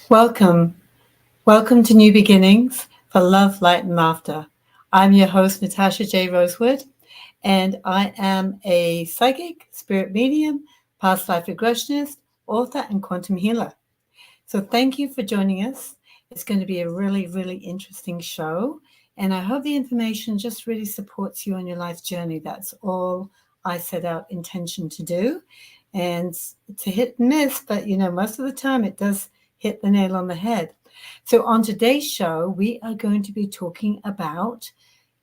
Welcome. Welcome to New Beginnings for Love, Light, and Laughter. I'm your host, Natasha J. Rosewood, and I am a psychic, spirit medium, past life regressionist, author, and quantum healer. So thank you for joining us. It's going to be a really, really interesting show, and I hope the information just really supports you on your life journey. That's all I set out intention to do. And it's a hit and miss, but most of the time it does hit the nail on the head. So on today's show, we are going to be talking about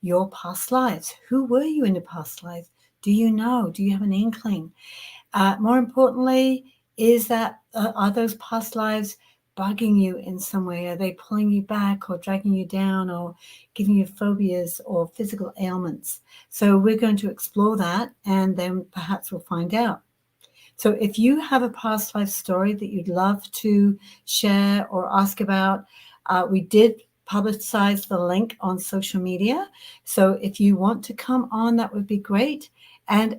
your past lives. Who were you in the past life? Do you know? Do you have an inkling? More importantly, are those past lives bugging you in some way? Are they pulling you back or dragging you down or giving you phobias or physical ailments? So we're going to explore that, and then perhaps we'll find out. So if you have a past life story that you'd love to share or ask about, we did publicize the link on social media. So if you want to come on, that would be great.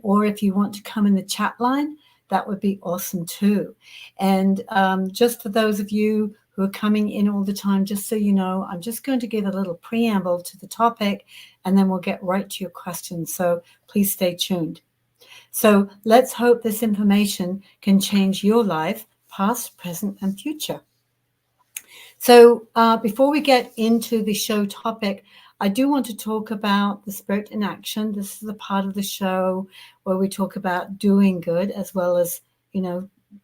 Or if you want to come in the chat line, that would be awesome too. And just for those of you who are coming in all the time, just so you know, I'm just going to give a little preamble to the topic, and then we'll get right to your questions. So please stay tuned. So let's hope this information can change your life, past, present, and future. So before we get into the show topic, I do want to talk about the Spirit in Action. This is a part of the show where we talk about doing good as well as,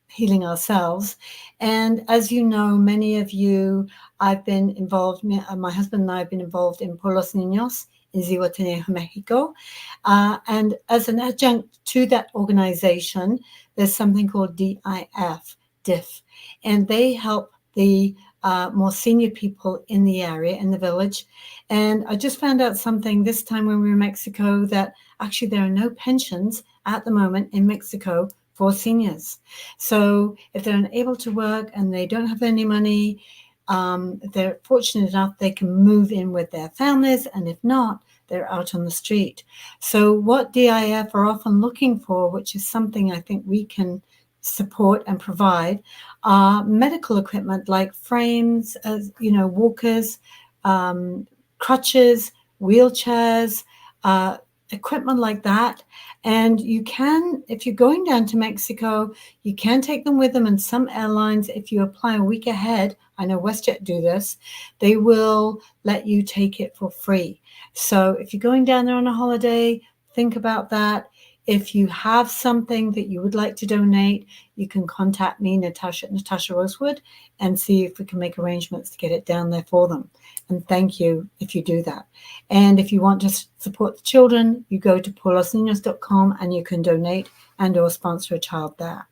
healing ourselves. And as you know, many of you, I've been involved, my husband and I have been involved in Por los Niños in Zihuatanejo, Mexico. And as an adjunct to that organization, there's something called DIF, and they help the more senior people in the area, in the village. And I just found out something this time when we were in Mexico, that actually there are no pensions at the moment in Mexico for seniors. So if they're unable to work and they don't have any money, if they're fortunate enough, they can move in with their families, and if not, they're out on the street. So what DIF are often looking for, which is something I think we can support and provide, are medical equipment like frames, walkers, crutches, wheelchairs, equipment like that. And you can, if you're going down to Mexico, you can take them with them. And some airlines, if you apply a week ahead, I know WestJet do this, they will let you take it for free. So if you're going down there on a holiday, think about that. If you have something that you would like to donate, you can contact me, Natasha Rosewood, and see if we can make arrangements to get it down there for them. And thank you if you do that. And if you want to support the children, you go to porlosninos.com and you can donate and or sponsor a child there.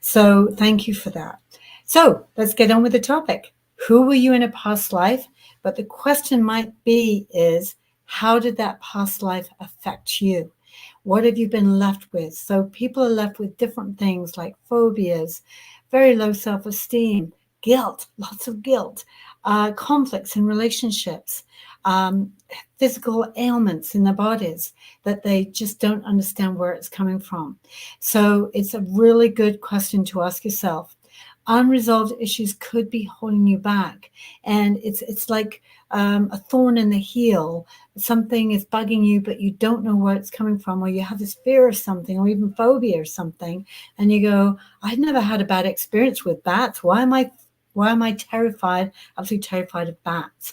So thank you for that. So let's get on with the topic. Who were you in a past life? But the question might be is, how did that past life affect you? What have you been left with? So people are left with different things like phobias, very low self-esteem, guilt, lots of guilt, conflicts in relationships, physical ailments in their bodies that they just don't understand where it's coming from. So it's a really good question to ask yourself. Unresolved issues could be holding you back, and it's like a thorn in the heel. Something is bugging you, but you don't know where it's coming from, or you have this fear of something, or even phobia or something, and you go, "I've never had a bad experience with bats. Why am I terrified, absolutely terrified of bats?"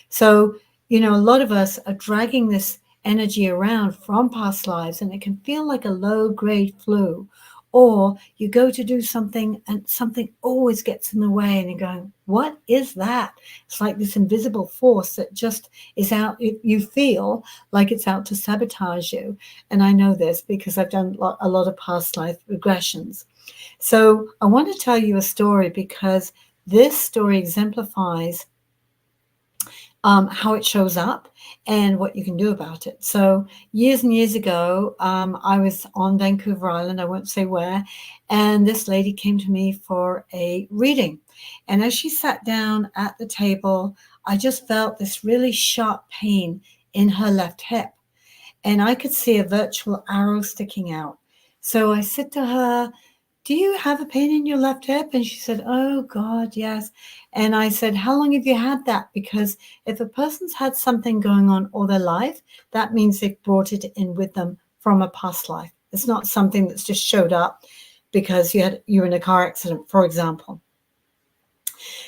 So a lot of us are dragging this energy around from past lives, and it can feel like a low-grade flu. Or you go to do something and something always gets in the way, and you're going, what is that? It's like this invisible force that just is out. You feel like it's out to sabotage you. And I know this because I've done a lot of past life regressions. So I want to tell you a story because this story exemplifies how it shows up and what you can do about it. So years and years ago, I was on Vancouver Island, I won't say where, and this lady came to me for a reading. And as she sat down at the table, I just felt this really sharp pain in her left hip. And I could see a virtual arrow sticking out. So I said to her, do you have a pain in your left hip? And she said, oh God, yes. And I said, how long have you had that? Because if a person's had something going on all their life, that means they've brought it in with them from a past life. It's not something that's just showed up because you're in a car accident, for example.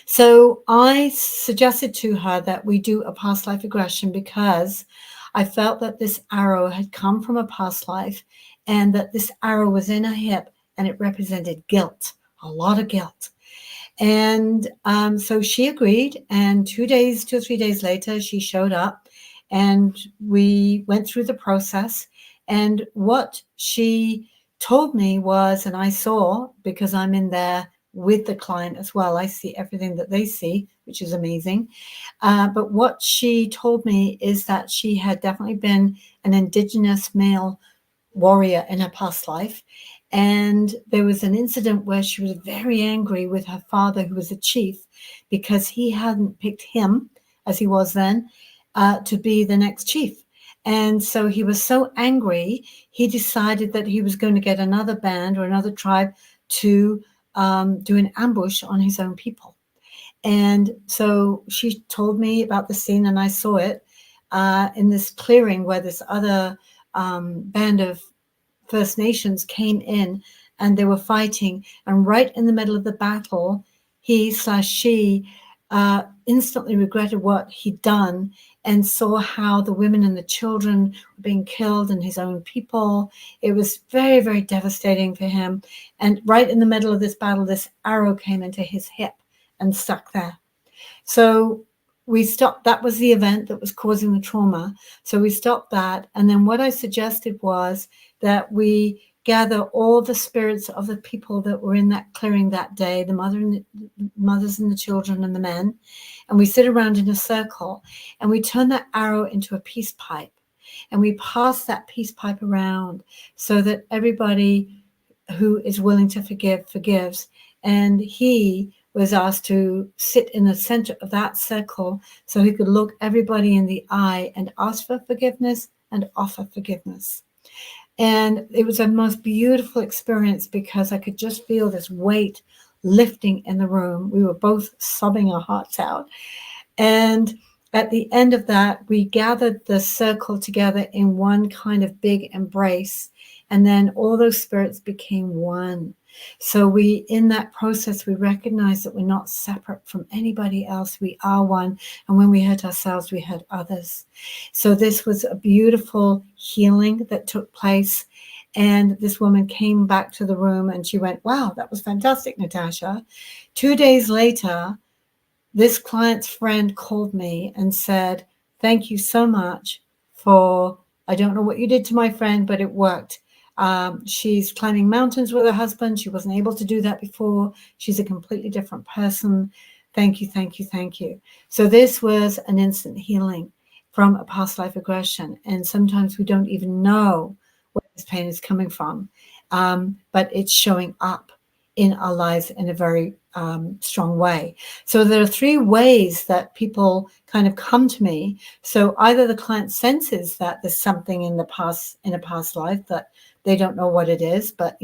So I suggested to her that we do a past life regression because I felt that this arrow had come from a past life and that this arrow was in her hip and it represented guilt, a lot of guilt. And so she agreed. And 2 or 3 days later, she showed up and we went through the process. And what she told me was, and I saw because I'm in there with the client as well, I see everything that they see, which is amazing. But what she told me is that she had definitely been an indigenous male warrior in her past life. And there was an incident where she was very angry with her father, who was a chief, because he hadn't picked him, as he was then, to be the next chief. And so he was so angry, he decided that he was going to get another band or another tribe to do an ambush on his own people. And so she told me about the scene, and I saw it in this clearing where this other band of First Nations came in and they were fighting. And right in the middle of the battle, he/she instantly regretted what he'd done and saw how the women and the children were being killed and his own people. It was very, very devastating for him. And right in the middle of this battle, this arrow came into his hip and stuck there. So we stopped. That was the event that was causing the trauma. So we stopped that. And then what I suggested was that we gather all the spirits of the people that were in that clearing that day, the mothers and the children and the men, and we sit around in a circle and we turn that arrow into a peace pipe and we pass that peace pipe around so that everybody who is willing to forgive forgives. And he was asked to sit in the center of that circle so he could look everybody in the eye and ask for forgiveness and offer forgiveness. And it was a most beautiful experience because I could just feel this weight lifting in the room. We were both sobbing our hearts out. And at the end of that, we gathered the circle together in one kind of big embrace. And then all those spirits became one. So in that process, we recognize that we're not separate from anybody else. We are one. And when we hurt ourselves, we hurt others. So this was a beautiful healing that took place. And this woman came back to the room and she went, wow, that was fantastic, Natasha. 2 days later, this client's friend called me and said, thank you so much for, I don't know what you did to my friend, but it worked. She's climbing mountains with her husband. She wasn't able to do that before. She's a completely different person. Thank you, thank you, thank you. So this was an instant healing from a past life regression. And sometimes we don't even know where this pain is coming from, but it's showing up in our lives in a very strong way. So there are 3 ways that people kind of come to me. So either the client senses that there's something in a past life that they don't know what it is, but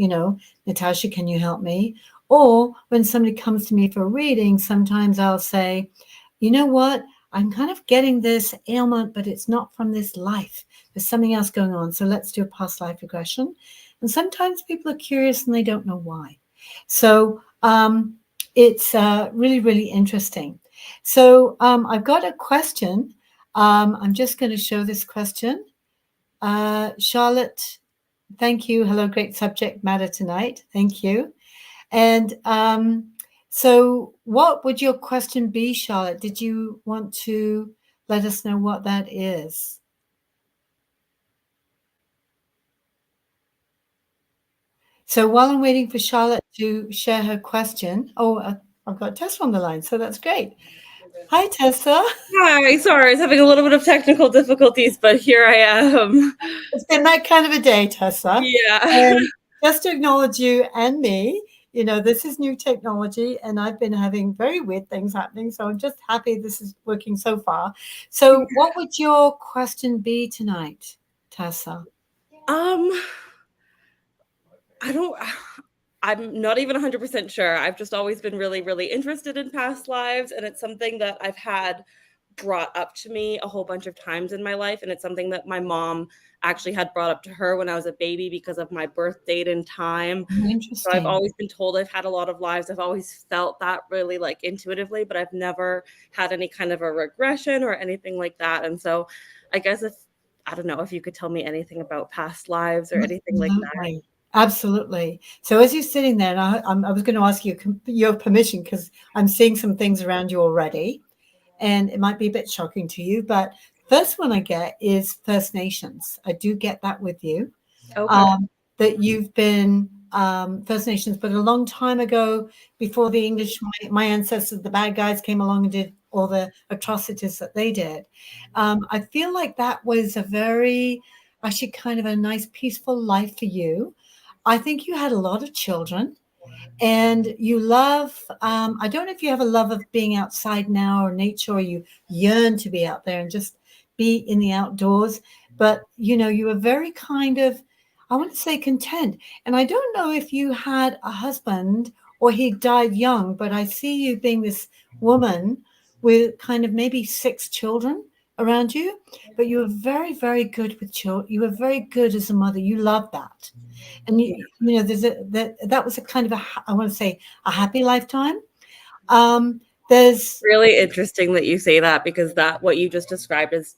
Natasha, can you help me? Or when somebody comes to me for a reading, sometimes I'll say, you know what? I'm kind of getting this ailment, but it's not from this life. There's something else going on. So let's do a past life regression. And sometimes people are curious and they don't know why. So it's really, really interesting. So I've got a question. I'm just going to show this question. Charlotte, thank you. Hello, great subject matter tonight. Thank you. And so what would your question be, Charlotte? Did you want to let us know what that is? So while I'm waiting for Charlotte to share her question, I've got Tessa on the line, so that's great. Hi, Tessa. Hi, sorry, I was having a little bit of technical difficulties, but here I am. It's been that kind of a day, Tessa. Yeah. And just to acknowledge you and me, this is new technology and I've been having very weird things happening. So I'm just happy this is working so far. So what would your question be tonight, Tessa? I don't I'm not even 100% sure. I've just always been really, really interested in past lives. And it's something that I've had brought up to me a whole bunch of times in my life. And it's something that my mom actually had brought up to her when I was a baby because of my birth date and time. So I've Interesting. always been told I've had a lot of lives. I've always felt that really like intuitively, but I've never had any kind of a regression or anything like that. And so I guess if, I don't know if you could tell me anything about past lives or anything like that. Absolutely. Absolutely. So as you're sitting there, and I was going to ask you your permission because I'm seeing some things around you already, and it might be a bit shocking to you. But first one I get is First Nations. I do get that with you. Okay. That you've been First Nations, but a long time ago, before the English, my ancestors, the bad guys, came along and did all the atrocities that they did. I feel like that was a very, actually, kind of a nice, peaceful life for you. I think you had a lot of children and you love, I don't know if you have a love of being outside now or nature, or you yearn to be out there and just be in the outdoors, but you were very kind of, I want to say, content. And I don't know if you had a husband or he died young, but I see you being this woman with kind of maybe 6 children around you, but you were very, very good with children. You were very good as a mother. You love that. And there's that was a kind of I want to say a happy lifetime. There's Really interesting that you say that because that what you just described is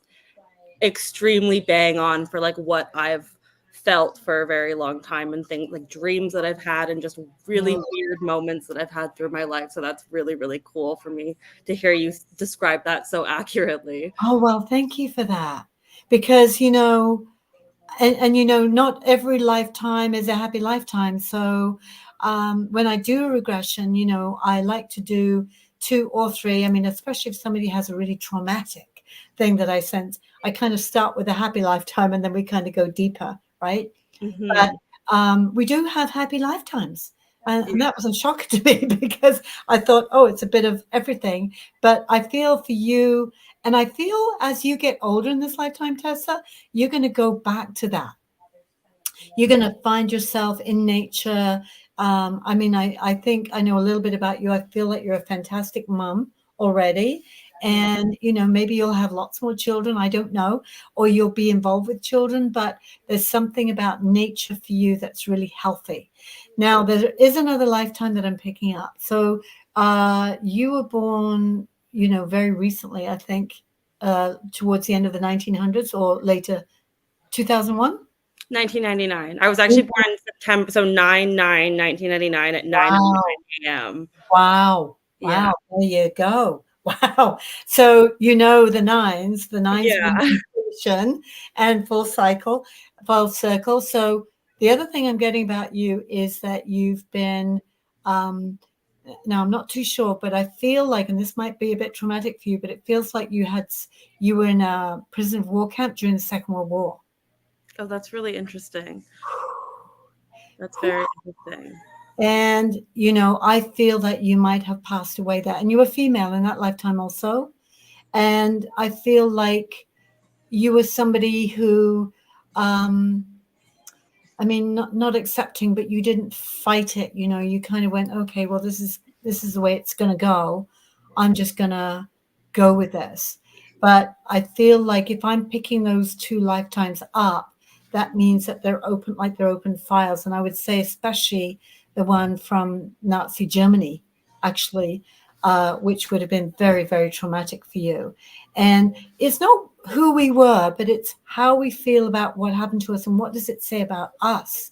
extremely bang on for like what I've felt for a very long time and things like dreams that I've had and just really weird moments that I've had through my life. So that's really, really cool for me to hear you describe that so accurately. oh well, thank you for that, because and not every lifetime is a happy lifetime. So when I do a regression, I like to do 2 or 3. I mean, especially if somebody has a really traumatic thing that I sense, I kind of start with a happy lifetime and then we kind of go deeper, right? But Mm-hmm. we do have happy lifetimes. And that was a shock to me because I thought, oh, it's a bit of everything. But I feel for you, and I feel as you get older in this lifetime, Tessa, you're going to go back to that. You're going to find yourself in nature. I mean, I think I know a little bit about you. I feel like you're a fantastic mom already. And, maybe you'll have lots more children. I don't know. Or you'll be involved with children. But there's something about nature for you that's really healthy. Now, there is another lifetime that I'm picking up. So you were born, very recently, I think, towards the end of the 1900s or later, 2001. 1999. I was actually born in September, so 9/9/1999 at 9:09 Wow. a.m. Wow. Yeah. Wow. There you go. Wow. So the nines Yeah. mean completion and full circle. So the other thing I'm getting about you is that you've been um now I'm not too sure, but I feel like, and this might be a bit traumatic for you, but it feels like you were in a prisoner of war camp during the Second World War. Oh, that's really interesting. That's very interesting. And, I feel that you might have passed away there. And you were female in that lifetime also. And I feel like you were somebody who, um, I mean, not accepting, but you didn't fight it. You kind of went, okay, well, this is the way it's going to go. I'm just going to go with this. But I feel like if I'm picking those 2 lifetimes up, that means that they're open, like they're open files. And I would say, especially the one from Nazi Germany, actually, which would have been very, very traumatic for you. And it's not who we were, but it's how we feel about what happened to us and what does it say about us.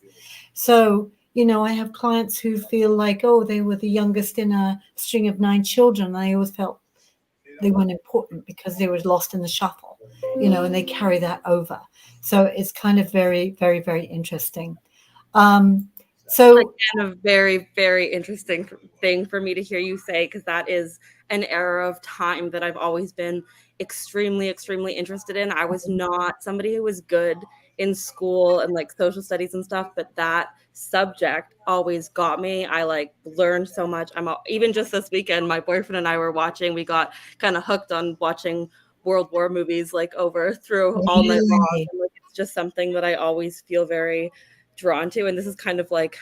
So, I have clients who feel like, oh, they were the youngest in a string of 9 children. And I always felt they weren't important because they were lost in the shuffle, and they carry that over. So it's kind of very, very, very interesting. Um, so, Again, a very, very interesting thing for me to hear you say, because that is an era of time that I've always been extremely, extremely interested in. I was not somebody who was good in school and like social studies and stuff, but that subject always got me. I like learned so much. Even just this weekend, my boyfriend and I were watching, we got kind of hooked on watching World War movies like over through all night long. really, And, like, it's just something that I always feel very drawn to. And this is kind of like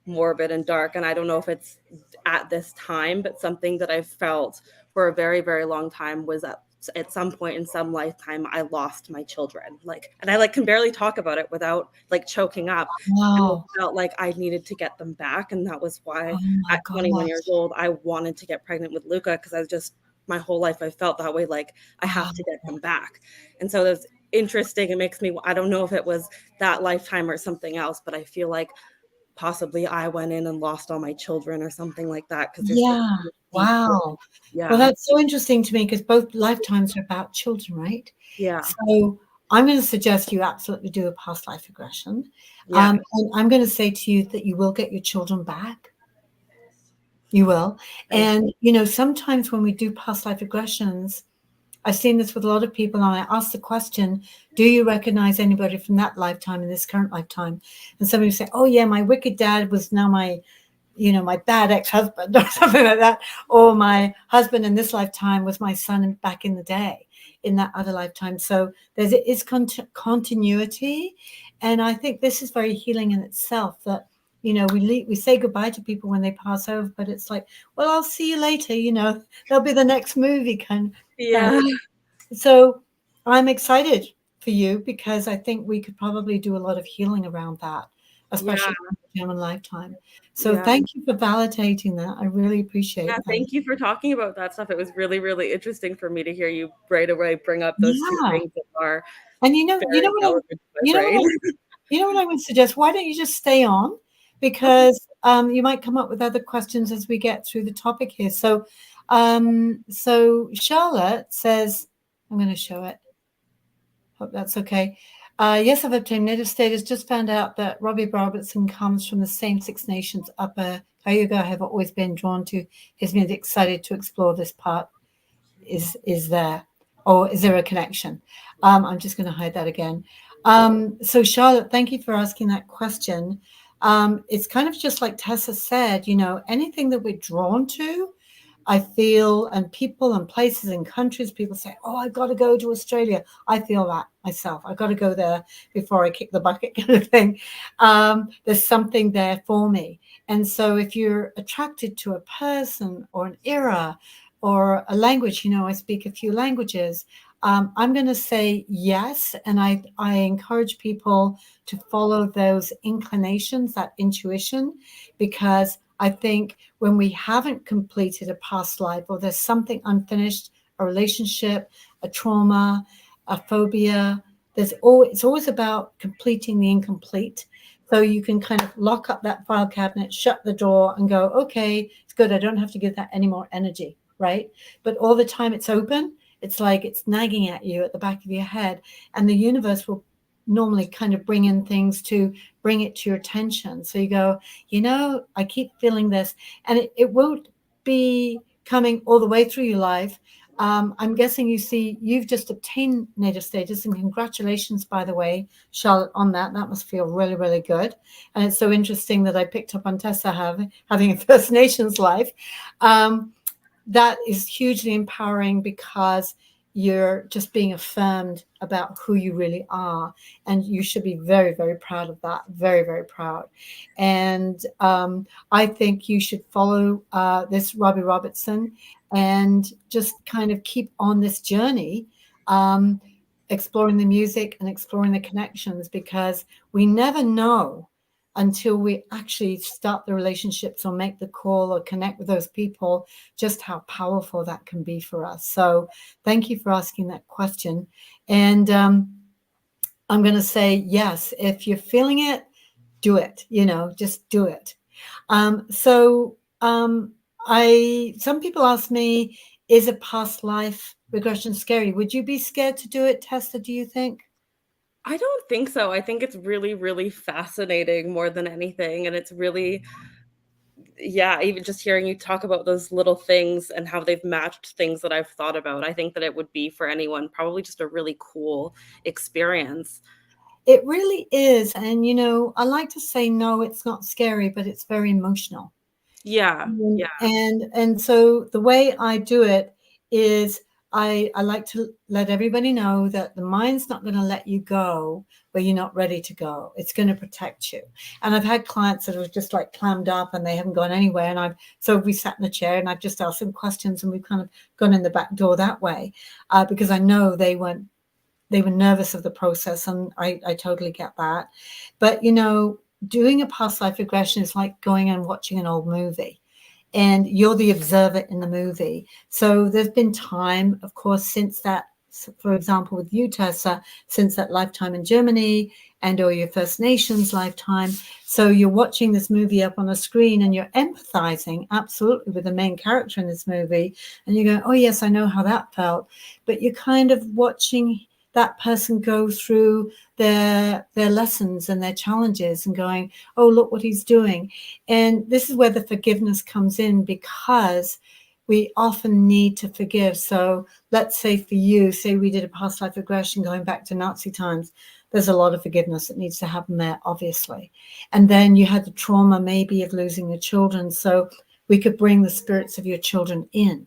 morbid and dark. And I don't know if it's at this time, but something that I've felt for a very, very long time was that at some point in some lifetime I lost my children. Like, and I like can barely talk about it without like choking up. And I Wow. felt like I needed to get them back. And that was why Oh my at 21 years gosh. old I wanted to get pregnant with Luca, because I was just my whole life I felt that way, like I have to get them back. And so that's interesting. It makes me, I don't know if it was that lifetime or something else, but I feel like possibly I went in and lost all my children or something like that, because there's this Yeah. deep wound. Wow. Well, Yeah. that's so interesting to me because both lifetimes are about children, right? Yeah. So I'm going to suggest you absolutely do a past life regression. Yeah. And I'm going to say to you that you will get your children back. You will. Thank you. And, sometimes when we do past life regressions, I've seen this with a lot of people, and I ask the question, do you recognize anybody from that lifetime in this current lifetime? And somebody will say, oh, yeah, my wicked dad was now my bad ex-husband or something like that. Or my husband in this lifetime was my son back in the day in that other lifetime. So is continuity. And I think this is very healing in itself that, we say goodbye to people when they pass over, but it's like, well, I'll see you later. There'll be the next movie kind Yeah. of. So I'm excited for you because I think we could probably do a lot of healing around that, Yeah. especially in the human lifetime. So Yeah. thank you for validating that. I really Yeah. appreciate that. Thank you for talking about that stuff. It was really, really interesting for me to hear you right away bring up those two Yeah. things that are And very relevant to my brain. I would suggest? Why don't you just stay on? Okay. Because you might come up with other questions as we get through the topic here. So Charlotte says, I'm going to show it. Hope that's okay. Yes, I've obtained native status. Just found out that Robbie Robertson comes from the same Six Nations Upper Cayuga. I have always been drawn to his music. Excited to explore this part. Is there, or is there a connection? I'm just going to hide that again. So Charlotte, thank you for asking that question. It's kind of just like Tessa said. Anything that we're drawn to, I feel, and people and places and countries, people say, oh, I've got to go to Australia. I feel that myself. I've got to go there before I kick the bucket kind of thing. There's something there for me. And so if you're attracted to a person or an era or a language, I speak a few languages, I'm going to say yes. And I encourage people to follow those inclinations, that intuition, because I think when we haven't completed a past life or there's something unfinished, a relationship, a trauma, a phobia, it's always about completing the incomplete. So you can kind of lock up that file cabinet, shut the door and go, okay, it's good. I don't have to give that any more energy, right? But all the time it's open, it's like it's nagging at you at the back of your head. And the universe will normally kind of bring in things to bring it to your attention. So you go, I keep feeling this, and it won't be coming all the way through your life. I'm guessing you've just obtained native status, and congratulations, by the way, Charlotte, on that. That must feel really, really good. And it's so interesting that I picked up on Tessa having a First Nations life. That is hugely empowering because you're just being affirmed about who you really are. And you should be very, very proud of that. Very, very proud. And I think you should follow this Robbie Robertson and just kind of keep on this journey, exploring the music and exploring the connections, because we never know until we actually start the relationships or make the call or connect with those people, just how powerful that can be for us. So thank you for asking that question. And I'm going to say, yes, if you're feeling it, do it, just do it. So some people ask me, is a past life regression scary? Would you be scared to do it, Tessa, do you think? I don't think so. I think it's really, really fascinating more than anything. And it's really, yeah, even just hearing you talk about those little things and how they've matched things that I've thought about, I think that it would be for anyone probably just a really cool experience. It really is. And, I like to say, no, it's not scary, but it's very emotional. Yeah. Yeah. And so the way I do it is I like to let everybody know that the mind's not going to let you go where you're not ready to go. It's going to protect you. And I've had clients that are just like clammed up and they haven't gone anywhere. And so we sat in a chair and I've just asked them questions and we've kind of gone in the back door that way, because I know they were nervous of the process, and I totally get that. But, doing a past life regression is like going and watching an old movie, and you're the observer in the movie. So there's been time, of course, since that, for example, with you, Tessa, since that lifetime in Germany and or your First Nations lifetime. So you're watching this movie up on a screen and you're empathizing absolutely with the main character in this movie. And you're going, oh, yes, I know how that felt. But you're kind of watching that person go through their lessons and their challenges and going, oh, look what he's doing. And this is where the forgiveness comes in, because we often need to forgive. So let's say for you, say we did a past life regression going back to Nazi times, there's a lot of forgiveness that needs to happen there, obviously. And then you had the trauma maybe of losing your children. So we could bring the spirits of your children in.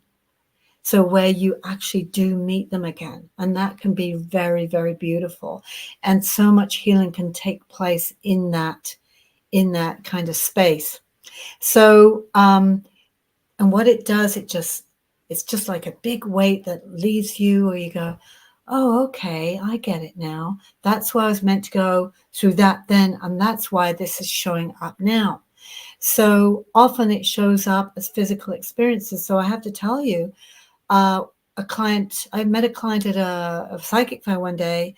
So where you actually do meet them again. And that can be very, very beautiful. And so much healing can take place in that kind of space. So, and what it does, it's just like a big weight that leaves you, or you go, oh, okay, I get it now. That's why I was meant to go through that then. And that's why this is showing up now. So often it shows up as physical experiences. So I have to tell you, I met a client at a psychic fair one day,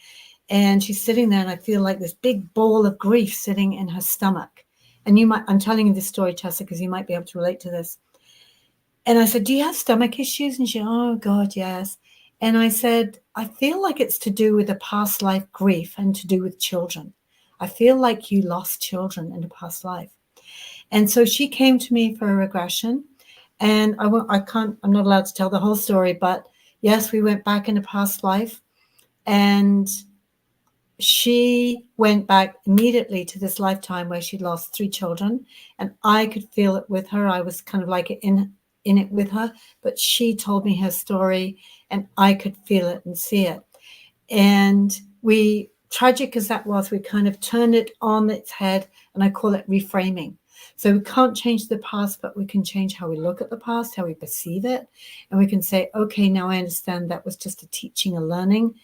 and she's sitting there and I feel like this big ball of grief sitting in her stomach. And I'm telling you this story, Tessa, because you might be able to relate to this. And I said, do you have stomach issues? And she, oh God, yes. And I said, I feel like it's to do with a past life grief and to do with children. I feel like you lost children in a past life. And so she came to me for a regression. And I'm not allowed to tell the whole story, but yes, we went back in a past life, and she went back immediately to this lifetime where she lost 3 children, and I could feel it with her. I was kind of like in it with her, but she told me her story and I could feel it and see it. And we, tragic as that was, we kind of turned it on its head, and I call it reframing. So we can't change the past, but we can change how we look at the past, how we perceive it. And we can say, okay, now I understand that was just a teaching, a learning.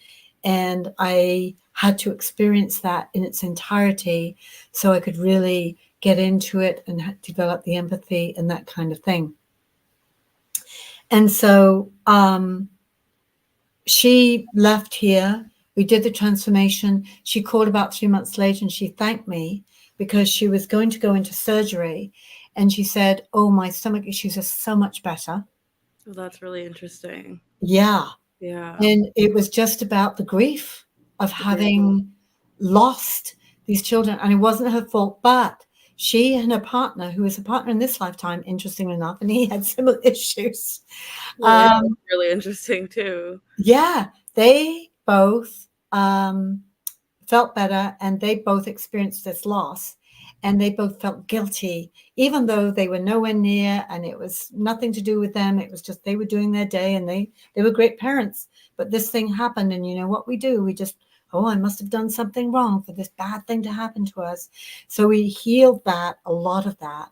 And I had to experience that in its entirety so I could really get into it and develop the empathy and that kind of thing. And so she left here. We did the transformation. She called about 3 months later and she thanked me because she was going to go into surgery. And she said, oh, my stomach issues are so much better. Oh, that's really interesting. Yeah. Yeah. And it was just about the grief of having lost these children. And it wasn't her fault, but she and her partner, who was a partner in this lifetime, interestingly enough, and he had similar issues. Well, that's really interesting too. Yeah, they both felt better, and they both experienced this loss, and they both felt guilty, even though they were nowhere near, and it was nothing to do with them. It was just they were doing their day, and they were great parents. But this thing happened, and you know what we do? We just, oh, I must have done something wrong for this bad thing to happen to us. So we healed that, a lot of that.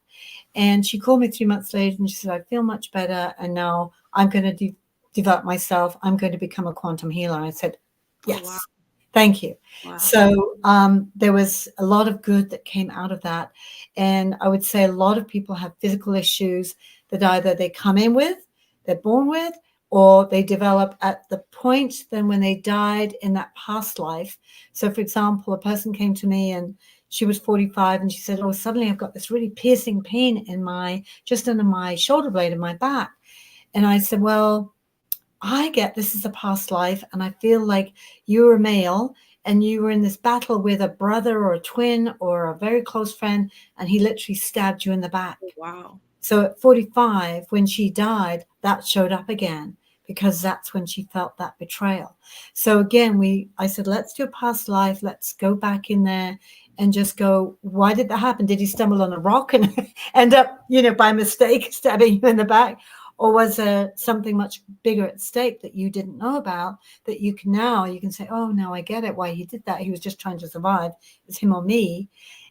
And she called me 3 months later, and she said, I feel much better, and now I'm going to develop myself. I'm going to become a quantum healer. And I said, yes. Oh, wow. Thank you. Wow. So there was a lot of good that came out of that. And I would say a lot of people have physical issues that either they come in with, they're born with, or they develop at the point then when they died in that past life. So, for example, a person came to me and she was 45 and she said, oh, suddenly I've got this really piercing pain in just under my shoulder blade in my back. And I said, well, I get this is a past life, and I feel like you were a male and you were in this battle with a brother or a twin or a very close friend, and he literally stabbed you in the back. Wow. So at 45, when she died, that showed up again because that's when she felt that betrayal. So again, I said, let's do a past life. Let's go back in there and just go, why did that happen? Did he stumble on a rock and end up, by mistake, stabbing you in the back? Or was there something much bigger at stake that you didn't know about, that you can say, oh, now I get it, why he did that. He was just trying to survive. It's him or me.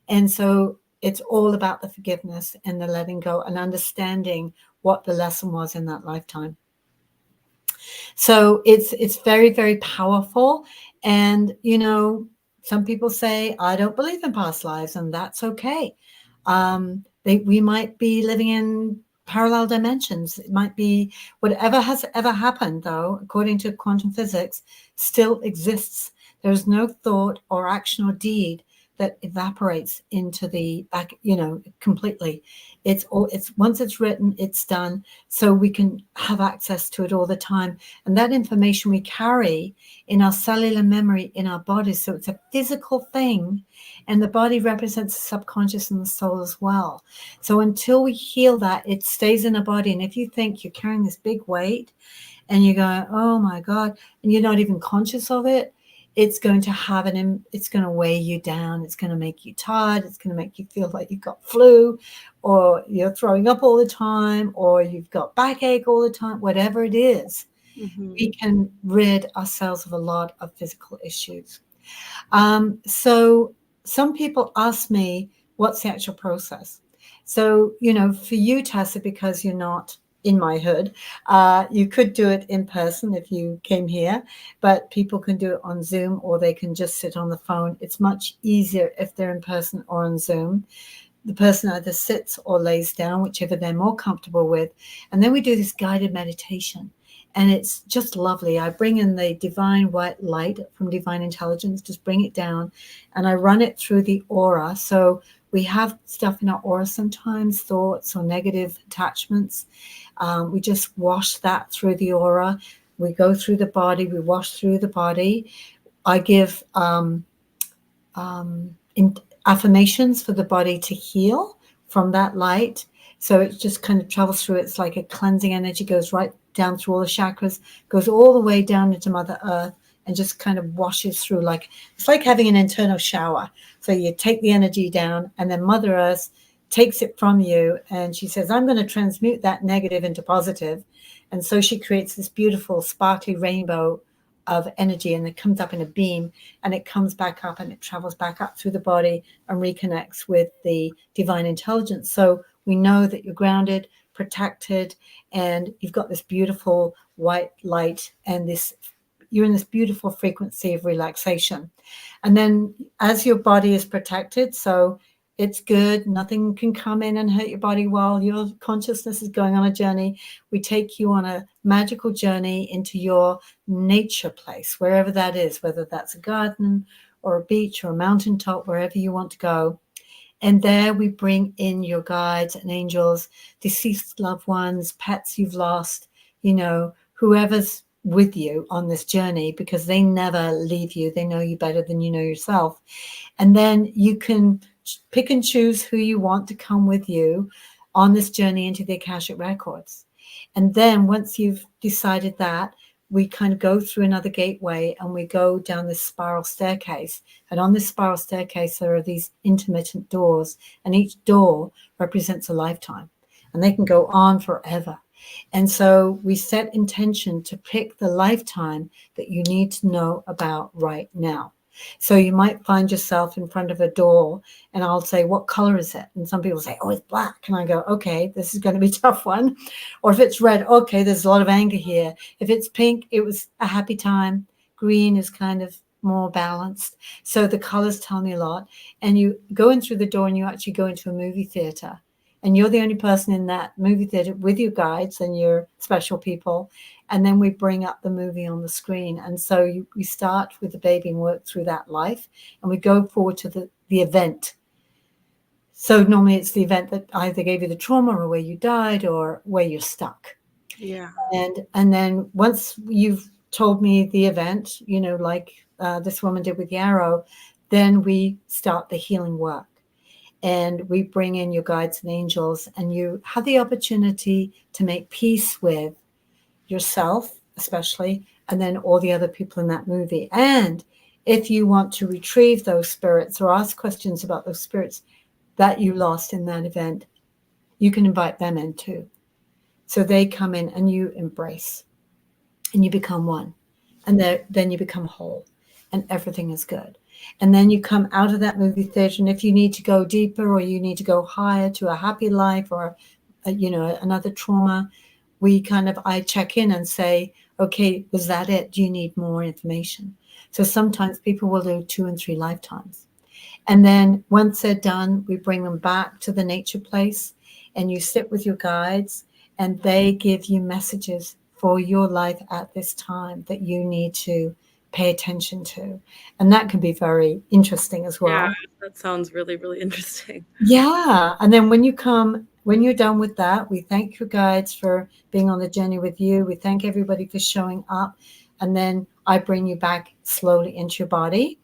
And so it's all about the forgiveness and the letting go and understanding what the lesson was in that lifetime. So it's very, very powerful. And, some people say, I don't believe in past lives, and that's okay. We might be living in parallel dimensions. It might be whatever has ever happened, though, according to quantum physics, still exists. There's no thought or action or deed that evaporates into the back, completely. It's once it's written, it's done. So we can have access to it all the time. And that information we carry in our cellular memory in our bodies. So it's a physical thing. And the body represents the subconscious and the soul as well. So until we heal that, it stays in the body. And if you think you're carrying this big weight and you're going, oh my God, and you're not even conscious of it, it's going to it's going to weigh you down. It's going to make you tired. It's going to make you feel like you've got flu, or you're throwing up all the time, or you've got backache all the time, whatever it is. We can rid ourselves of a lot of physical issues. So some people ask me, what's the actual process? So, for you, Tessa, because you're not in my hood, you could do it in person if you came here, but people can do it on Zoom, or they can just sit on the phone. It's much easier if they're in person or on Zoom. The person either sits or lays down, whichever they're more comfortable with. And then we do this guided meditation. And it's just lovely. I bring in the divine white light from divine intelligence, just bring it down, and I run it through the aura. So we have stuff in our aura sometimes, thoughts or negative attachments. We just wash that through the aura. We go through the body. We wash through the body. I give affirmations for the body to heal from that light. So it just kind of travels through. It's like a cleansing energy, goes right down through all the chakras, goes all the way down into Mother Earth, and just kind of washes through. It's like having an internal shower. So you take the energy down, and then Mother Earth takes it from you, and she says, I'm going to transmute that negative into positive. And so she creates this beautiful sparkly rainbow of energy, and it comes up in a beam, and it comes back up, and it travels back up through the body and reconnects with the divine intelligence. So we know that you're grounded, protected, and you've got this beautiful white light, and you're in this beautiful frequency of relaxation. And then as your body is protected, so it's good, nothing can come in and hurt your body while your consciousness is going on a journey. We take you on a magical journey into your nature place, wherever that is, whether that's a garden or a beach or a mountaintop, wherever you want to go. And there we bring in your guides and angels, deceased loved ones, pets you've lost, whoever's with you on this journey, because they never leave you. They know you better than you know yourself. And then you can pick and choose who you want to come with you on this journey into the Akashic Records. And then once you've decided that, we kind of go through another gateway, and we go down this spiral staircase. And on this spiral staircase, there are these intermittent doors, and each door represents a lifetime, and they can go on forever. And so we set intention to pick the lifetime that you need to know about right now. So you might find yourself in front of a door, and I'll say, what color is it? And some people say, oh, it's black. And I go, okay, this is going to be a tough one. Or if it's red, okay, there's a lot of anger here. If it's pink, it was a happy time. Green is kind of more balanced. So the colors tell me a lot. And you go in through the door, and you actually go into a movie theater. And you're the only person in that movie theater with your guides and your special people. And then we bring up the movie on the screen. And so we start with the baby and work through that life. And we go forward to the event. So normally it's the event that either gave you the trauma, or where you died, or where you're stuck. Yeah. And then once you've told me the event, like this woman did with the arrow, then we start the healing work. And we bring in your guides and angels, and you have the opportunity to make peace with yourself, especially, and then all the other people in that movie. And if you want to retrieve those spirits or ask questions about those spirits that you lost in that event, you can invite them in too. So they come in and you embrace and you become one. And then you become whole and everything is good. And then you come out of that movie theater. And if you need to go deeper or you need to go higher to a happy life or, another trauma, I check in and say, okay, was that it? Do you need more information? So sometimes people will do 2 and 3 lifetimes. And then once they're done, we bring them back to the nature place and you sit with your guides and they give you messages for your life at this time that you need to pay attention to. And that can be very interesting as Yeah, well. that sounds really, really interesting. Yeah. And then when you're done with that, we thank your guides for being on the journey with you. We thank everybody for showing up. And then I bring you back slowly into your body.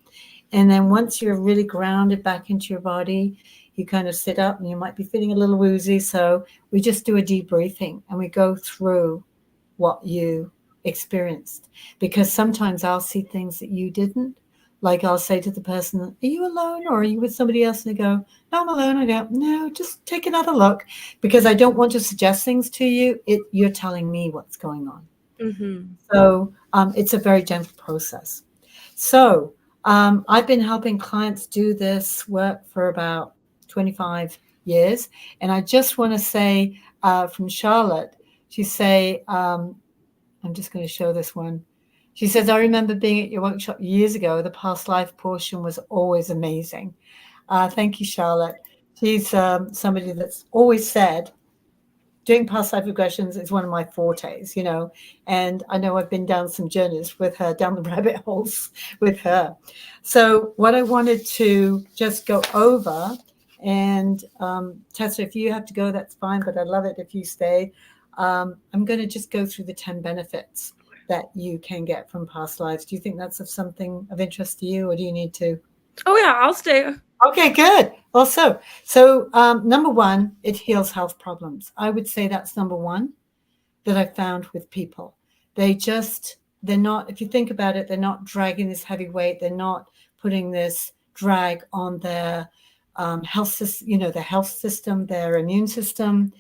And then once you're really grounded back into your body, you kind of sit up and you might be feeling a little woozy. So we just do a debriefing and we go through what you experienced. Because sometimes I'll see things that you didn't. Like I'll say to the person, are you alone or are you with somebody else? And they go, no, I'm alone. I go, no, just take another look because I don't want to suggest things to you. You're telling me what's going on. Mm-hmm. So it's a very gentle process. So I've been helping clients do this work for about 25 years. And I just want to say from Charlotte, she say, I'm just going to show this one. She says, I remember being at your workshop years ago. The past life portion was always amazing. Thank you, Charlotte. She's somebody that's always said, doing past life regressions is one of my fortes, and I know I've been down some journeys with her, down the rabbit holes with her. So what I wanted to just go over, and Tessa, if you have to go, that's fine, but I'd love it if you stay. I'm going to just go through the 10 benefits that you can get from past lives. Do you think that's of something of interest to you, or do you need to? Oh yeah, I'll stay. Okay, good. So number one, it heals health problems. I would say that's number one that I found with people. They're not, if you think about it, they're not dragging this heavy weight. They're not putting this drag on their health system, their health system, their immune system.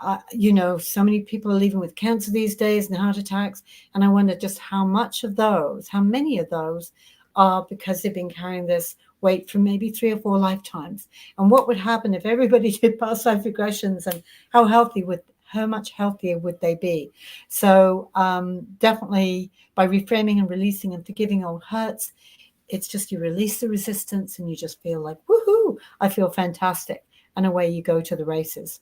So many people are leaving with cancer these days and heart attacks. And I wonder just how many of those are because they've been carrying this weight for maybe 3 or 4 lifetimes. And what would happen if everybody did past life regressions, and how much healthier would they be? So definitely by reframing and releasing and forgiving old hurts, it's just you release the resistance and you just feel like, woohoo, I feel fantastic. And away you go to the races.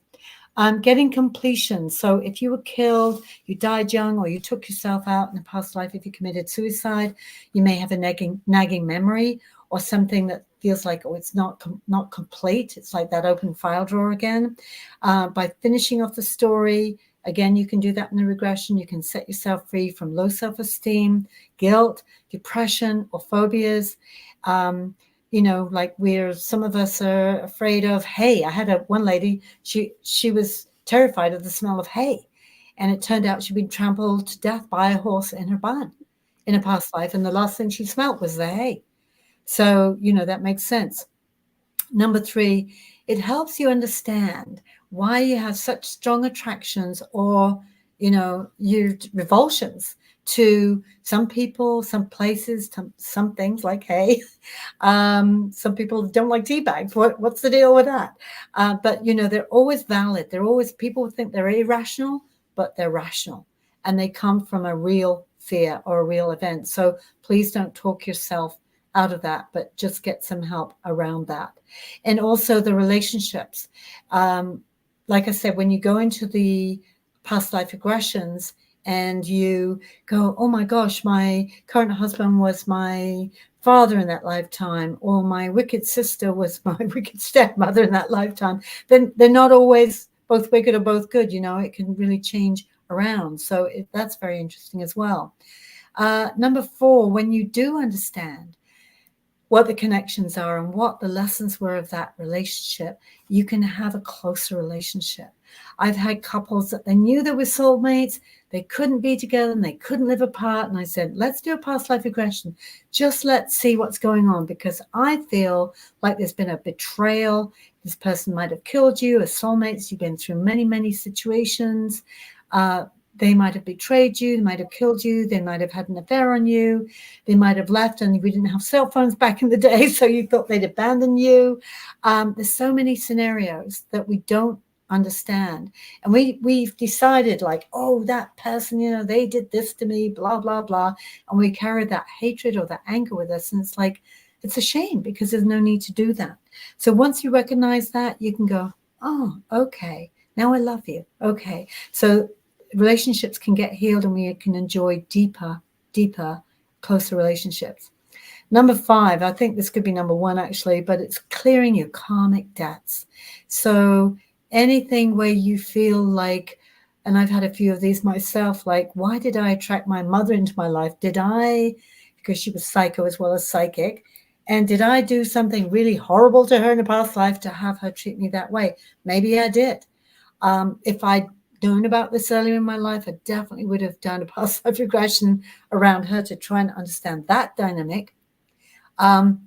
Getting completion. So if you were killed, you died young, or you took yourself out in a past life, if you committed suicide, you may have a nagging memory or something that feels like, oh, it's not complete. It's like that open file drawer again. By finishing off the story, again, you can do that in the regression. You can set yourself free from low self-esteem, guilt, depression, or phobias. Like some of us are afraid of hay. I had one lady, she was terrified of the smell of hay. And it turned out she'd been trampled to death by a horse in her barn in a past life. And the last thing she smelled was the hay. So, that makes sense. Number 3, it helps you understand why you have such strong attractions or, your revulsions to some people, some places, some things like hay. Some people don't like tea bags. What's the deal with that? But they're always valid. People think they're irrational, but they're rational, and they come from a real fear or a real event. So please don't talk yourself out of that, but just get some help around that. And also the relationships. Like I said, when you go into the past life regressions and you go, oh my gosh, my current husband was my father in that lifetime, or my wicked sister was my wicked stepmother in that lifetime, then they're not always both wicked or both good. It can really change around. So that's very interesting as well. Number 4, when you do understand what the connections are and what the lessons were of that relationship, you can have a closer relationship. I've had couples that they knew they were soulmates, they couldn't be together and they couldn't live apart. And I said, let's do a past life regression. Just let's see what's going on, because I feel like there's been a betrayal. This person might have killed you as soulmates. You've been through many, many situations. They might have betrayed you, they might have killed you, they might have had an affair on you, they might have left, and we didn't have cell phones back in the day, so you thought they'd abandon you. There's so many scenarios that we don't understand. And we've decided, like, oh, that person, they did this to me, blah, blah, blah. And we carry that hatred or that anger with us. And it's like, it's a shame because there's no need to do that. So once you recognize that, you can go, oh, okay, now I love you. Okay. So relationships can get healed and we can enjoy deeper, closer relationships. Number 5, I think this could be number 1 actually, but it's clearing your karmic debts. So anything where you feel like, and I've had a few of these myself, like, why did I attract my mother into my life? Because she was psycho as well as psychic. And did I do something really horrible to her in a past life to have her treat me that way? Maybe I did. If I'd known about this earlier in my life, I definitely would have done a past life regression around her to try and understand that dynamic. That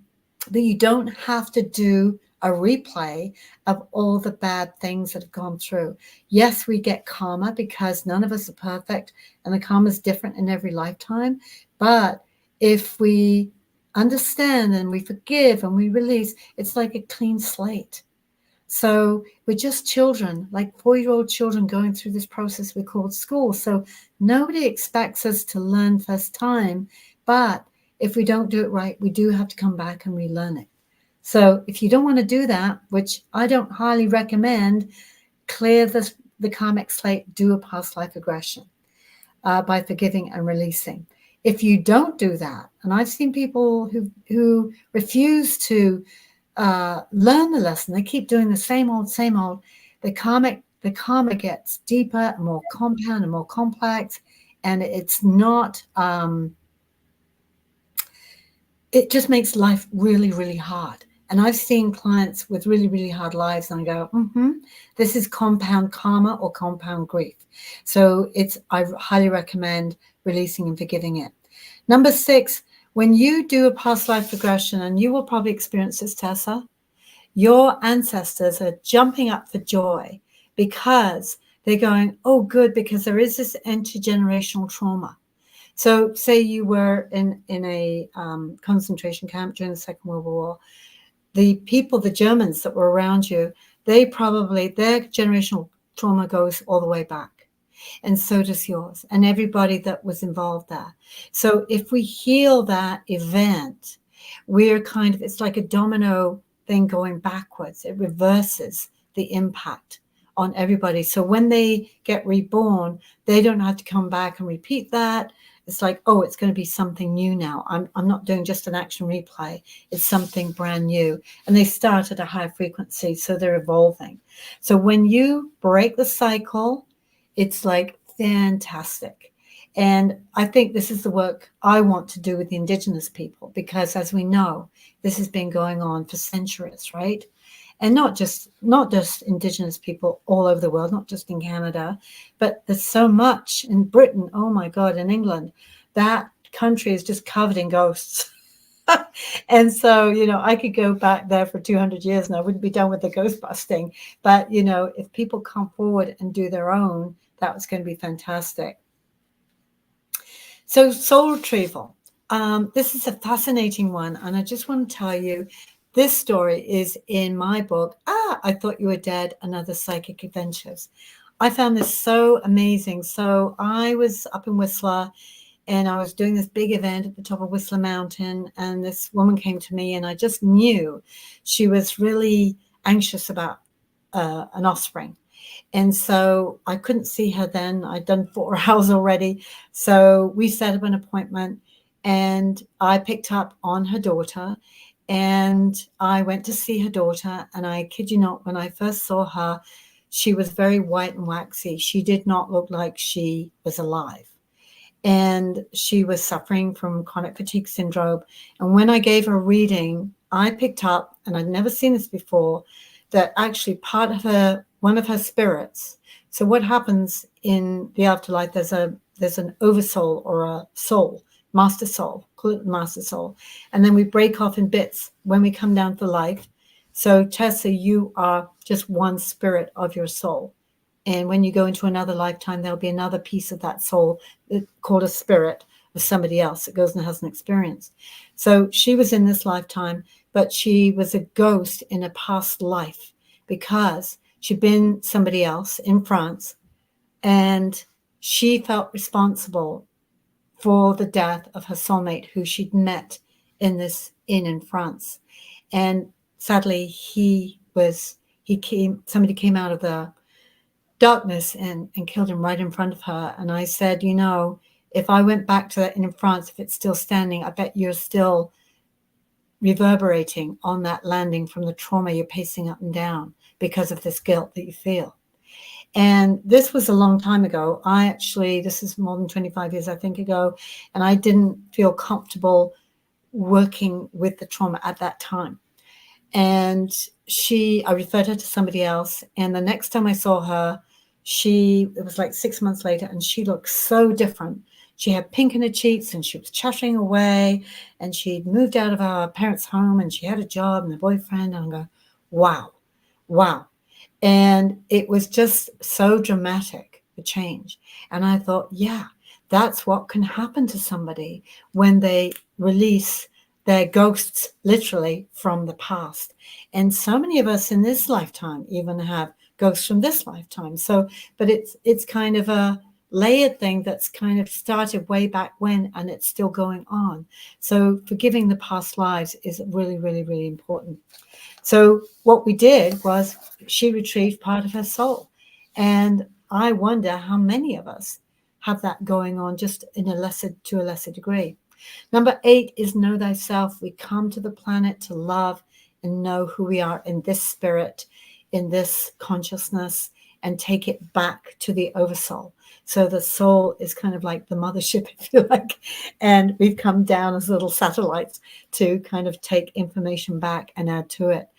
you don't have to do a replay of all the bad things that have gone through. Yes, we get karma because none of us are perfect and the karma is different in every lifetime. But if we understand and we forgive and we release, it's like a clean slate. So we're just children, like 4-year-old children going through this process we call school. So nobody expects us to learn first time, but if we don't do it right, we do have to come back and relearn it. So if you don't want to do that, which I don't highly recommend, clear the karmic slate, do a past life regression by forgiving and releasing. If you don't do that, and I've seen people who refuse to learn the lesson, they keep doing the same old, the karma gets deeper and more compound and more complex, and it's not, it just makes life really, really hard. And I've seen clients with really, really hard lives, and I go, this is compound karma or compound grief. So I highly recommend releasing and forgiving it. Number 6, when you do a past life regression, and you will probably experience this, Tessa, your ancestors are jumping up for joy because they're going, oh, good, because there is this intergenerational trauma. So say you were in a concentration camp during the Second World War. The people, the Germans that were around you, their generational trauma goes all the way back. And so does yours and everybody that was involved there. So if we heal that event, it's like a domino thing going backwards. It reverses the impact on everybody. So when they get reborn, they don't have to come back and repeat that. It's like, oh, it's going to be something new now. I'm not doing just an action replay. It's something brand new. And they start at a high frequency, so they're evolving. So when you break the cycle, it's like fantastic. And I think this is the work I want to do with the Indigenous people, because as we know, this has been going on for centuries, right? And not just Indigenous people all over the world, not just in Canada, but there's so much in Britain. Oh my God, in England, that country is just covered in ghosts. And so, I could go back there for 200 years and I wouldn't be done with the ghost busting. But, if people come forward and do their own, that was going to be fantastic. So soul retrieval. This is a fascinating one. And I just want to tell you, this story is in my book, I Thought You Were Dead, Another Psychic Adventures. I found this so amazing. So I was up in Whistler and I was doing this big event at the top of Whistler Mountain. And this woman came to me and I just knew she was really anxious about an offspring. And so I couldn't see her then. I'd done 4 hours already. So we set up an appointment and I picked up on her daughter. And I went to see her daughter, and I kid you not, when I first saw her, she was very white and waxy. She did not look like she was alive. And she was suffering from chronic fatigue syndrome. And when I gave her a reading, I picked up, and I'd never seen this before, that actually part of one of her spirits. So what happens in the afterlife, there's an oversoul or a soul, master soul, call it master soul. And then we break off in bits when we come down to life. So Tessa, you are just one spirit of your soul. And when you go into another lifetime, there'll be another piece of that soul called a spirit of somebody else that goes and has an experience. So she was in this lifetime, but she was a ghost in a past life because she'd been somebody else in France, and she felt responsible for the death of her soulmate who she'd met in this inn in France. And sadly, somebody came out of the darkness and killed him right in front of her. And I said, if I went back to that inn in France, if it's still standing, I bet you're still reverberating on that landing from the trauma you're pacing up and down because of this guilt that you feel. And this was a long time ago. This is more than 25 years, I think, ago. And I didn't feel comfortable working with the trauma at that time. And I referred her to somebody else. And the next time I saw her, it was like 6 months later, and she looked so different. She had pink in her cheeks and she was chattering away, and she'd moved out of her parents' home and she had a job and a boyfriend. And I go, wow. And it was just so dramatic, the change. And I thought, yeah, that's what can happen to somebody when they release their ghosts literally from the past. And so many of us in this lifetime even have ghosts from this lifetime. But it's kind of a layered thing that's kind of started way back when, and it's still going on. So forgiving the past lives is really, really, really important. So what we did was she retrieved part of her soul. And I wonder how many of us have that going on, just to a lesser degree. Number 8 is know thyself. We come to the planet to love and know who we are in this spirit, in this consciousness, and take it back to the oversoul. So the soul is kind of like the mothership, if you like, and we've come down as little satellites to kind of take information back and add to it.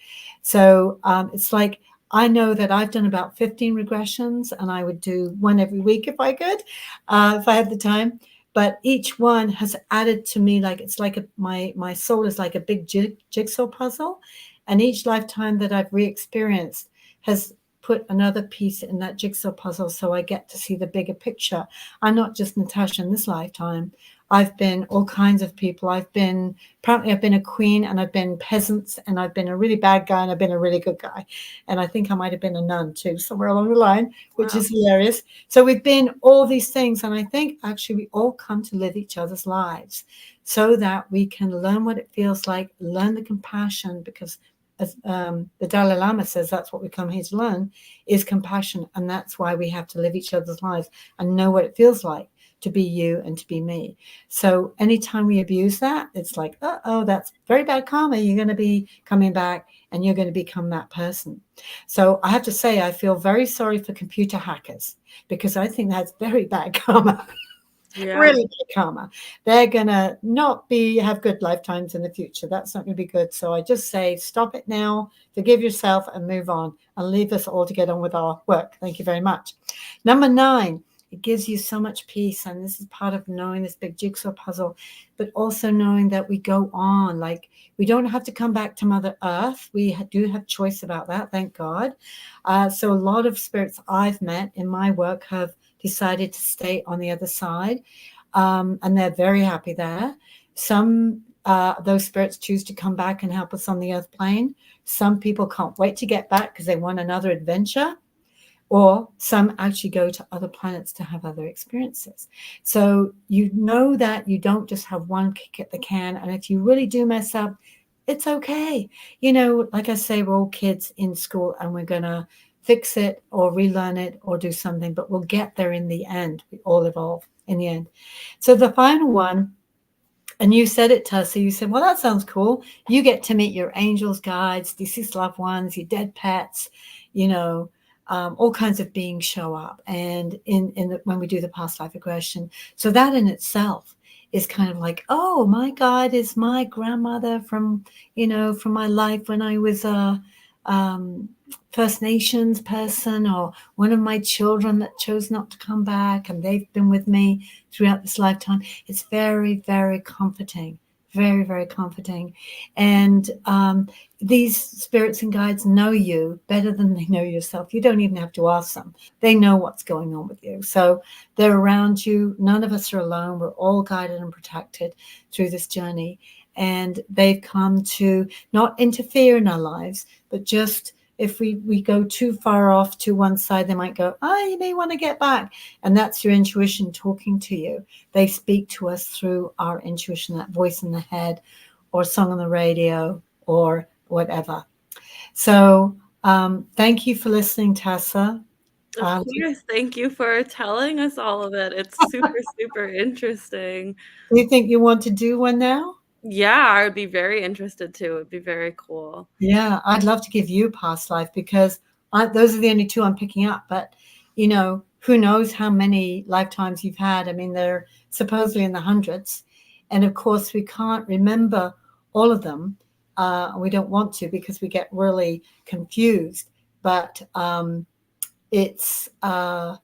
So it's like, I know that I've done about 15 regressions, and I would do one every week if I could, if I had the time. But each one has added to me, like it's like my soul is like a big jigsaw puzzle, and each lifetime that I've re-experienced has put another piece in that jigsaw puzzle, so I get to see the bigger picture. I'm not just Natasha in this lifetime. I've been all kinds of people. Apparently I've been a queen, and I've been peasants, and I've been a really bad guy, and I've been a really good guy. And I think I might have been a nun too, somewhere along the line, which is hilarious. So we've been all these things. And I think actually we all come to live each other's lives so that we can learn what it feels like, learn the compassion, because as the Dalai Lama says, that's what we come here to learn, is compassion. And that's why we have to live each other's lives and know what it feels like to be you and to be me. So anytime we abuse that, it's like, oh, that's very bad karma. You're going to be coming back and you're going to become that person. So I have to say, I feel very sorry for computer hackers, because I think that's very bad karma. Yeah. Really bad karma. They're going to not have good lifetimes in the future. That's not going to be good. So I just say, stop it now, forgive yourself and move on, and leave us all to get on with our work. Thank you very much. Number 9. It gives you so much peace. And this is part of knowing this big jigsaw puzzle, but also knowing that we go on. Like, we don't have to come back to Mother Earth. We do have choice about that, thank God. So a lot of spirits I've met in my work have decided to stay on the other side. And they're very happy there. Some those spirits choose to come back and help us on the earth plane. Some people can't wait to get back because they want another adventure. Or some actually go to other planets to have other experiences. So you know that you don't just have one kick at the can. And if you really do mess up, it's okay. Like I say, we're all kids in school, and we're going to fix it or relearn it or do something, but we'll get there in the end. We all evolve in the end. So the final one, and you said it, Tussie, you said, well, that sounds cool. You get to meet your angels, guides, deceased loved ones, your dead pets, all kinds of beings show up, and when we do the past life regression. So that in itself is kind of like, oh, my guide is my grandmother from my life when I was a First Nations person, or one of my children that chose not to come back, and they've been with me throughout this lifetime. It's very, very comforting, very, very comforting. And these spirits and guides know you better than they know yourself. You don't even have to ask them. They know what's going on with you. So they're around you. None of us are alone. We're all guided and protected through this journey. And they've come to not interfere in our lives, but just if we go too far off to one side, they might go, you may want to get back. And that's your intuition talking to you. They speak to us through our intuition, that voice in the head or song on the radio or whatever. So thank you for listening, Tessa. Of course, thank you for telling us all of it. It's super, super interesting. Do you think you want to do one now? Yeah, I would be very interested too. It'd be very cool. Yeah, I'd love to give you past life because those are the only two I'm picking up. But, who knows how many lifetimes you've had? I mean, they're supposedly in the hundreds. And of course, we can't remember all of them. We don't want to because we get really confused. But it's I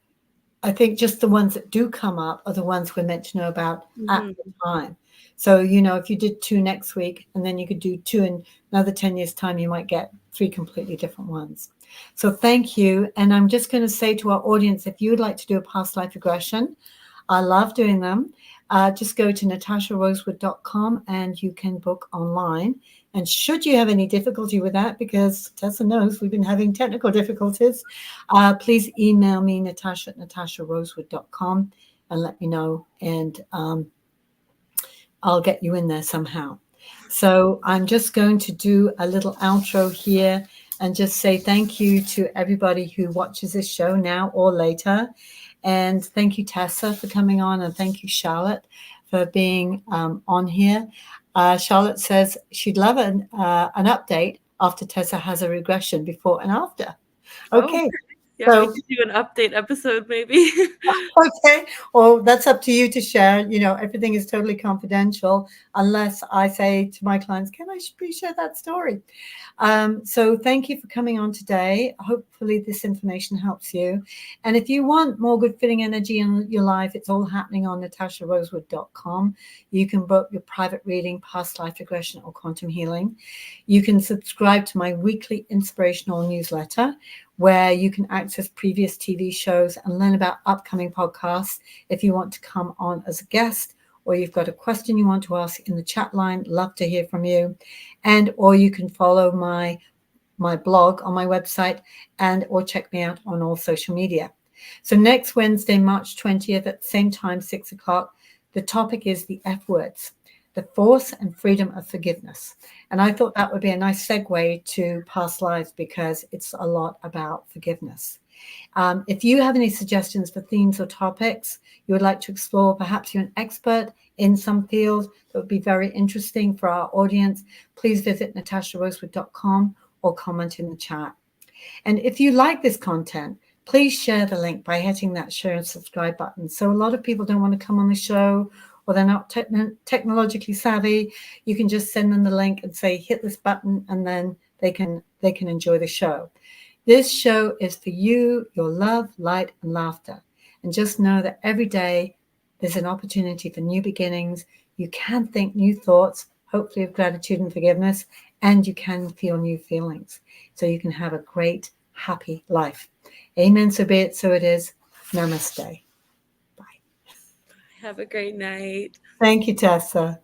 think just the ones that do come up are the ones we're meant to know about at the time. So, if you did 2 next week and then you could do 2 in another 10 years' time, you might get 3 completely different ones. So thank you. And I'm just going to say to our audience, if you would like to do a past life regression, I love doing them. Just go to natasharosewood.com and you can book online. And should you have any difficulty with that, because Tessa knows we've been having technical difficulties, please email me, natasha@natasharosewood.com, and let me know. And I'll get you in there somehow. So I'm just going to do a little outro here and just say thank you to everybody who watches this show now or later. And thank you, Tessa, for coming on. And thank you, Charlotte, for being on here. Charlotte says she'd love an update after Tessa has a regression before and after. Okay. Yeah, so, we could do an update episode maybe. Okay. Well, that's up to you to share. Everything is totally confidential unless I say to my clients, can I please share that story? So thank you for coming on today. Hopefully this information helps you. And if you want more good fitting energy in your life, it's all happening on natasharosewood.com. You can book your private reading, past life regression, or quantum healing. You can subscribe to my weekly inspirational newsletter, where you can access previous TV shows and learn about upcoming podcasts. If you want to come on as a guest, or you've got a question you want to ask in the chat line, love to hear from you. And or you can follow my blog on my website or check me out on all social media. So next Wednesday, March 20th at the same time, 6 o'clock, the topic is the F words, the force and freedom of forgiveness. And I thought that would be a nice segue to past lives because it's a lot about forgiveness. If you have any suggestions for themes or topics you would like to explore, perhaps you're an expert in some field that would be very interesting for our audience, please visit natasharosewood.com or comment in the chat. And if you like this content, please share the link by hitting that share and subscribe button. So a lot of people don't want to come on the show or they're not technologically savvy. You can just send them the link and say, hit this button, and then they can enjoy the show. This show is for you, your love, light, and laughter. And just know that every day there's an opportunity for new beginnings. You can think new thoughts, hopefully of gratitude and forgiveness, and you can feel new feelings. So you can have a great, happy life. Amen. So be it. So it is. Namaste. Bye. Have a great night. Thank you, Tessa.